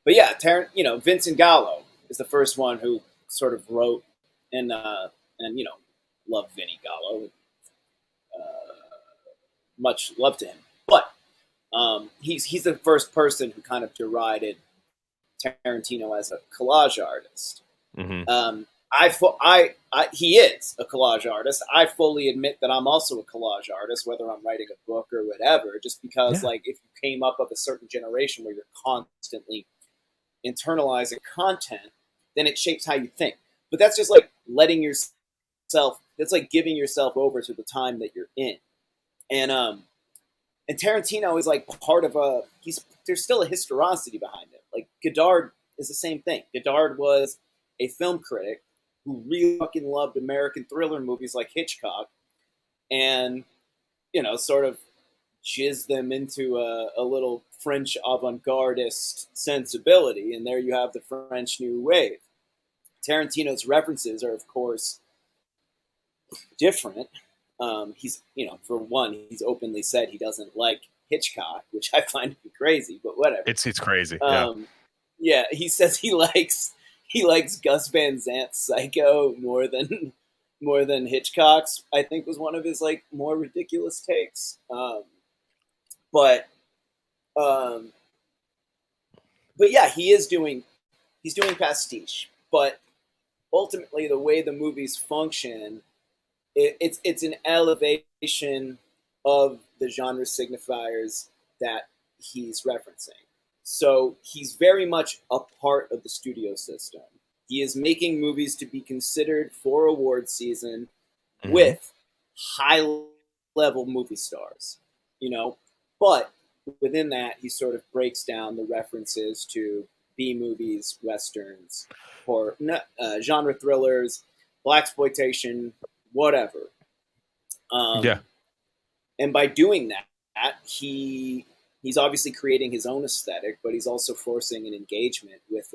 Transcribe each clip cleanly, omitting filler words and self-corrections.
but yeah, Vincent Gallo is the first one who sort of wrote and love Vinny Gallo, much love to him. But he's the first person who kind of derided Tarantino as a collage artist. Mm-hmm. He is a collage artist. I fully admit that I'm also a collage artist, whether I'm writing a book or whatever. Just because, like, if you came up of a certain generation where you're constantly internalizing content, then it shapes how you think. But that's just like letting yourself. That's like giving yourself over to the time that you're in. And Tarantino is like part of a. There's still a historicity behind it. Like Godard is the same thing. Godard was a film critic who really fucking loved American thriller movies like Hitchcock, and sort of jizz them into a little French avant-gardist sensibility, and there you have the French New Wave. Tarantino's references are, of course, different. For one, he's openly said he doesn't like Hitchcock, which I find to be crazy, but whatever. It's crazy. Yeah, he says he likes Gus Van Sant's Psycho more than Hitchcock's. I think was one of his like more ridiculous takes. But yeah, he's doing pastiche. But ultimately, the way the movies function, it's an elevation of the genre signifiers that he's referencing. So he's very much a part of the studio system. He is making movies to be considered for award season with high-level movie stars, But within that, he sort of breaks down the references to B-movies, westerns, or genre thrillers, blaxploitation, whatever. And by doing that, he's obviously creating his own aesthetic, but he's also forcing an engagement with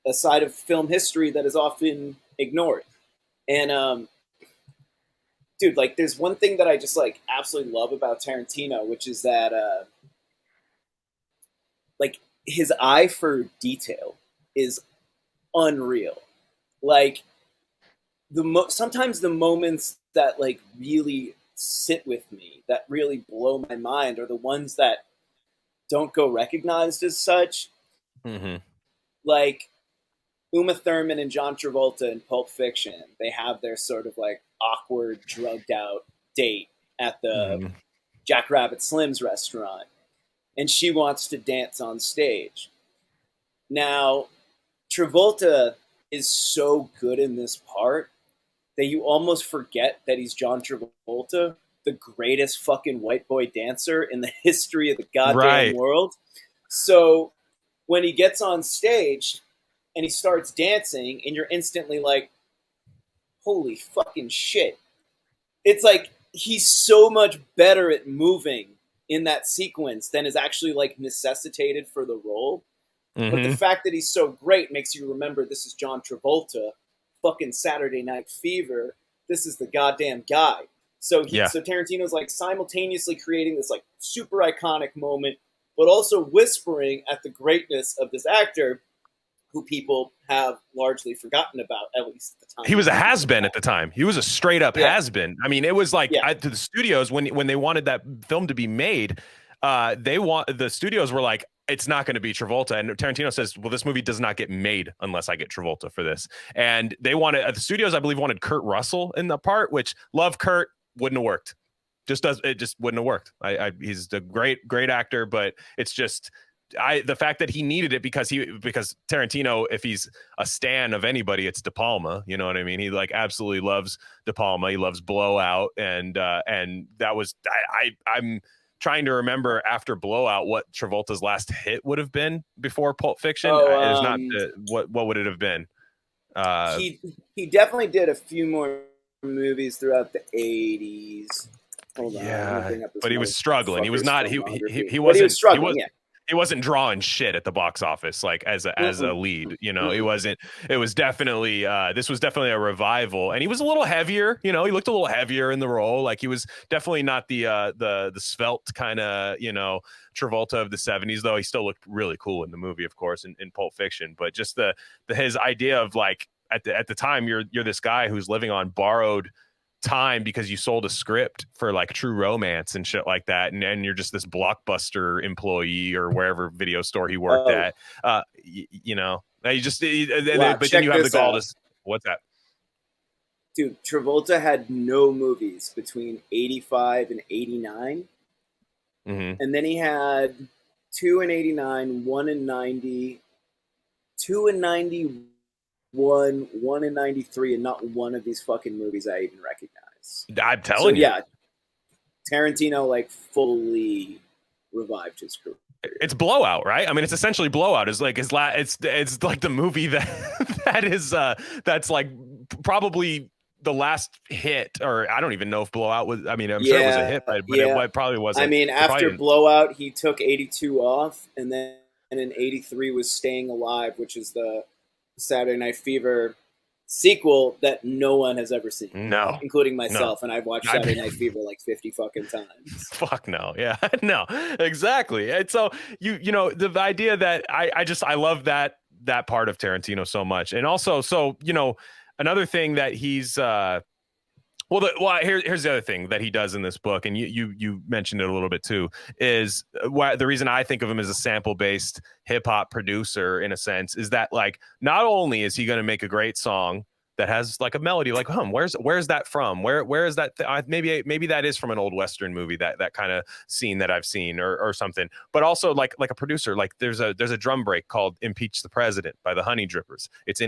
a side of film history that is often ignored. And dude, like, there's one thing that I just like absolutely love about Tarantino, which is that like his eye for detail is unreal. Like sometimes the moments that like really sit with me, that really blow my mind, are the ones that don't go recognized as such. Like Uma Thurman and John Travolta in Pulp Fiction, they have their sort of like awkward, drugged out date at the Jack Rabbit Slim's restaurant, and she wants to dance on stage. Now, Travolta is so good in this part that you almost forget that he's John Travolta, the greatest fucking white boy dancer in the history of the goddamn world. So when he gets on stage and he starts dancing, and you're instantly like, holy fucking shit. It's like he's so much better at moving in that sequence than is actually like necessitated for the role. But the fact that he's so great makes you remember this is John Travolta, fucking Saturday Night Fever. This is the goddamn guy. So Tarantino's like simultaneously creating this like super iconic moment, but also whispering at the greatness of this actor who people have largely forgotten about, at least at the time. He was a has-been at the time. He was a straight up has-been. I mean, it was like to the studios when they wanted that film to be made, the studios were like, it's not going to be Travolta. And Tarantino says, well, this movie does not get made unless I get Travolta for this. And they wanted, the studios, I believe, wanted Kurt Russell in the part, which love Kurt, wouldn't have worked. It just wouldn't have worked. He's a great actor, but it's just, the fact that he needed it because Tarantino, if he's a stan of anybody, it's De Palma. You know what I mean? He like absolutely loves De Palma. He loves Blowout. And that was, I'm trying to remember after Blowout what Travolta's last hit would have been before Pulp Fiction. What would it have been? He definitely did a few more movies throughout the 80s. Hold on, but he was struggling. He was not. He wasn't. He was struggling. he wasn't drawing shit at the box office like as a Mm-mm, lead. You know, he mm-mm. wasn't. It was definitely this was definitely a revival, and he was a little heavier. You know, he looked a little heavier in the role. Like he was definitely not the svelte kind of Travolta of the '70s, though. He still looked really cool in the movie, of course, in Pulp Fiction. But just the his idea of like at the time you're this guy who's living on borrowed time because you sold a script for like True Romance and shit like that, and you're just this Blockbuster employee or wherever video store he worked Oh, at. You know, you just wow, but then check you have the this gall out. to what's that? Dude, Travolta had no movies between 85 and 89. Mm-hmm. And then he had two in 89, one in 90, two in 91, one in 93, and not one of these fucking movies I even recognize. I'm So, telling you, yeah, Tarantino like fully revived his career. it's Blowout, right? I mean, it's essentially Blowout. Is like it's like the movie that that's like probably the last hit, or I don't even know if Blowout was. I mean, I'm sure it was a Yeah, hit, but yeah. it probably I wasn't. mean, It probably after didn't. Blowout, he took 82 off, and then in 83 was Staying Alive, which is the Saturday Night Fever sequel that no one has ever seen, No, including no. myself. And I've watched I Saturday Night Fever like 50 fucking times. Fuck no. Yeah. No. Exactly. And so you know the idea that I love that part of Tarantino so much. And also so another thing that he's here's the other thing that he does in this book, and you mentioned it a little bit too, is the reason I think of him as a sample based hip hop producer in a sense is that like not only is he going to make a great song that has like a melody like where's that from where is that maybe that is from an old western movie that kind of scene that I've seen or something, but also like a producer, like there's a drum break called Impeach the President by the Honey Drippers. It's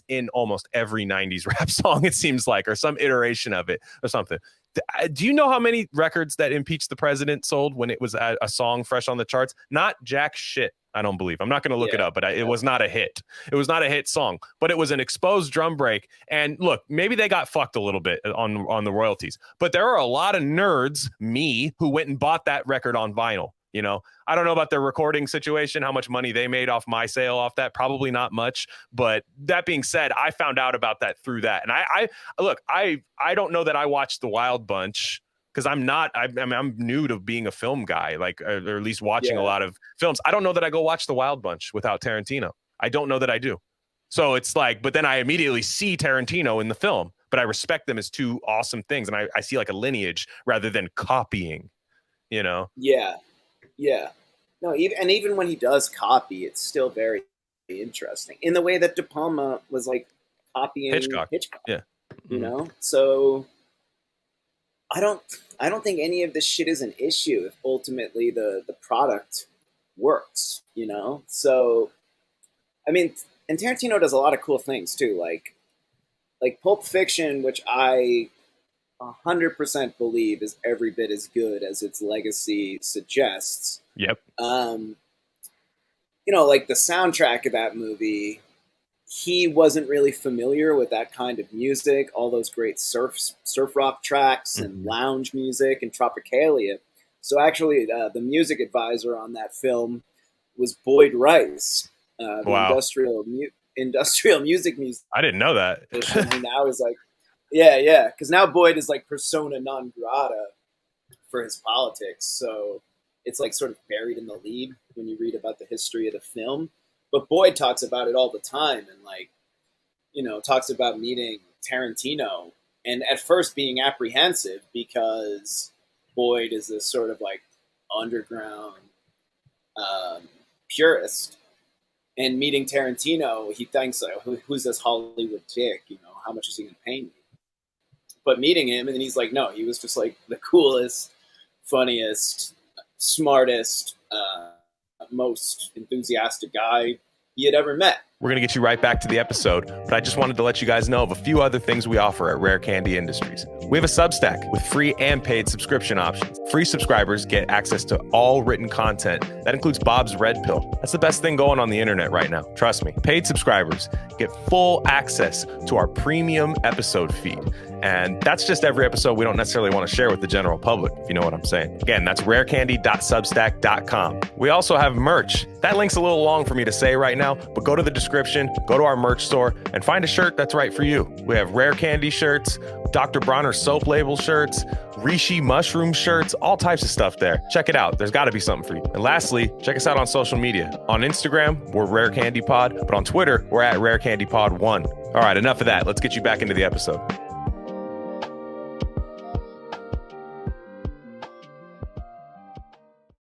in almost every 90s rap song it seems like, or some iteration of it or something. Do you know how many records that Impeach the President sold when it was a song fresh on the charts? Not jack shit, I don't believe. I'm not going to look it Yeah, up, but it yeah, was not a hit. It was not a hit song, but it was an exposed drum break. And look, maybe they got fucked a little bit on the royalties, but there are a lot of nerds, me, who went and bought that record on vinyl. You know, I don't know about their recording situation, how much money they made off my sale off that. Probably not much. But that being said, I found out about that through that. And I don't know that I watched The Wild Bunch because I'm new to being a film guy, like or at least watching a yeah. lot of films. I don't know that I go watch The Wild Bunch without Tarantino. I don't know that I do. So it's like, but then I immediately see Tarantino in the film, but I respect them as two awesome things. And I see like a lineage rather than copying, you know? Yeah, yeah. No, even when he does copy, it's still very interesting in the way that De Palma was like copying Hitchcock. Hitchcock. Yeah. You Mm-hmm. know, so I don't I don't think any of this shit is an issue if ultimately the product works. You know, so I mean, and Tarantino does a lot of cool things too, like Pulp Fiction, which I 100% believe is every bit as good as its legacy suggests. Yep. Um, you know, like the soundtrack of that movie, he wasn't really familiar with that kind of music, all those great surf rock tracks and Mm-hmm. lounge music and Tropicalia. So actually, the music advisor on that film was Boyd Rice, the Wow. industrial music I didn't know that. musician who now is like, yeah, yeah, because now Boyd is like persona non grata for his politics. So it's like sort of buried in the lead when you read about the history of the film. But Boyd talks about it all the time and like, you know, talks about meeting Tarantino and at first being apprehensive because Boyd is this sort of like underground um, purist. And meeting Tarantino, he thinks, like, who's this Hollywood dick? You know, how much is he going to pay me? But meeting him, and then he's like, no, he was just like the coolest, funniest, smartest, most enthusiastic guy he had ever met. we're going to get you right back to the episode, but I just wanted to let you guys know of a few other things we offer at Rare Candy Industries. We have a Substack with free and paid subscription options. Free subscribers get access to all written content. That includes Bob's Red Pill. That's the best thing going on the internet right now. Trust me. Paid subscribers get full access to our premium episode feed. And that's just every episode we don't necessarily want to share with the general public, if you know what I'm saying. Again, that's rarecandy.substack.com. We also have merch. That link's a little long for me to say right now, but go to the description, go to our merch store, and find a shirt that's right for you. We have Rare Candy shirts, Dr. Bronner soap label shirts, Rishi mushroom shirts, all types of stuff there. Check it out. There's got to be something for you. And lastly, check us out on social media. On Instagram, we're Rare Candy Pod, but on Twitter, we're at Rare Candy Pod 1. All right, enough of that. Let's get you back into the episode.